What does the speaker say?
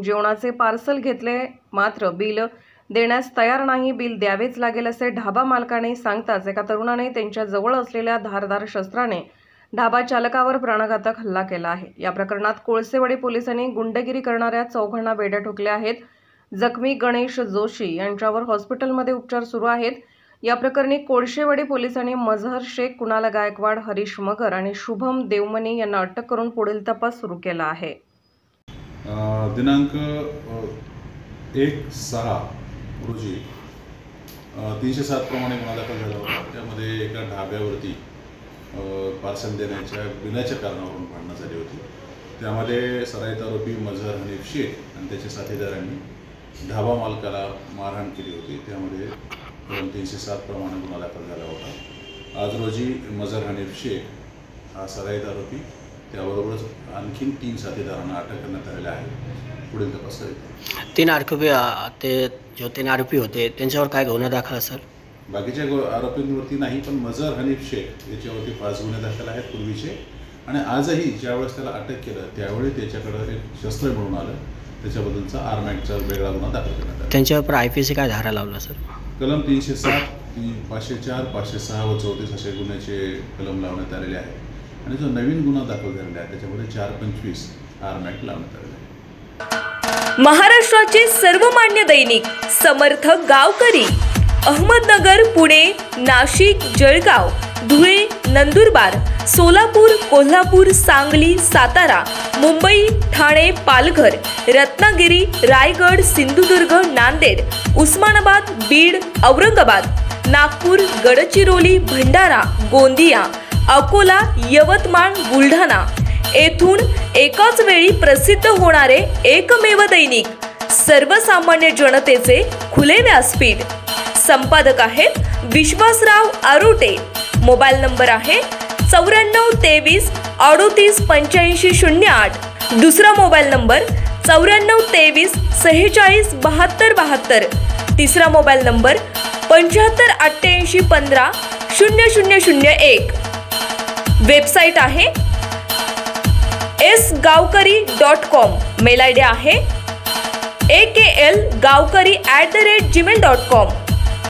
जेवणाचे पार्सल घेतले मात्र बिल देण्यास तयार नाही, बिल द्यावेच लागेल असे ढाबा मालकाने सांगताच एका तरुणाने त्यांच्या जवळ असलेल्या धारदार शस्त्राने ढाबा चालकावर प्राणघातक हल्ला केला आहे। या प्रकरणात कोळसेवाडी पोलिसांनी गुंडगिरी करणाऱ्या चौघांना बेड्या ठोकल्या आहेत। जखमी गणेश जोशी यांच्यावर हॉस्पिटलमध्ये उपचार सुरू आहेत। या प्रकरणी कोळसेवाडी पोलिसांनी मजहर शेख, कुणाल गायकवाड, हरीश मगर आणि शुभम देवमनी यांना अटक करून पुढील तपास सुरू केला आहे। दिनांक 1/6 रोजी 307 प्रमाणे गुन्हा दाखल झाला होता। त्यामध्ये एका ढाब्यावरती पार्सल देण्याच्या बिलाच्या कारणावरून भांडणं झाली होती। त्यामध्ये सराईत आरोपी मजहर हनीफ शेख आणि त्याच्या साथीदारांनी ढाबा मालकाला मारहाण केली होती। त्यामध्ये 307 प्रमाणे गुन्हा दाखल झाला होता। आज रोजी मजहर हनीफ शेख हा सराईत आरोपी, त्याबरोबरच आणखीन 3 साथीदारांना अटक करण्यात आलेले आहे। पुढील तपास करीत 3 आरोपी होते त्यांच्यावर काय गुन्हा दाखल असेल? बाकीच्या आरोपींवरती नाही, पण मजहर हनीफ शेख याच्यावरती 5 गुन्हे दाखल आहेत पूर्वीचे। आणि आजही ज्यावेळेस त्याला अटक केलं त्यावेळी त्याच्याकडे एक शस्त्र मिळून आलं, त्याच्याबद्दलचा आर्मॅक्टचा वेगळा गुन्हा दाखल करण्यात आला। त्यांच्यावर IPC काय धारा लावला सर? कलम 307, 504, 506 व 34 असे गुन्ह्याचे कलम लावण्यात आलेले आहे। आणि जो नवीन गुन्हा दाखल झालेला आहे त्याच्यामध्ये 425 आर्मॅक्ट लावण्यात आलेला आहे। महाराष्ट्राचे सर्वमान्य दैनिक समर्थ गावकरी अहमदनगर, पुणे, नाशिक, जळगाव, धुळे, नंदुरबार, सोलापूर, कोल्हापूर, सांगली, सातारा, मुंबई, ठाणे, पालघर, रत्नागिरी, रायगड, सिंधुदुर्ग, नांदेड, उस्मानाबाद, बीड, औरंगाबाद, नागपूर, गडचिरोली, भंडारा, गोंदिया, अकोला, यवतमाळ, बुलढाणा येथून एकाच वेळी प्रसिद्ध होणारे एकमेव दैनिक, सर्वसामान्य जनतेचे खुले व्यासपीठ। संपादक आहेत विश्वासराव आरोटे। मोबाईल नंबर आहे 9423 38 8508। दुसरा मोबाईल नंबर 9423 46 72 72। तिसरा मोबाईल नंबर 75 88 15 0001। वेबसाईट आहे sgavkari.com। मेल ID आहे aklgavkari@gmail.com।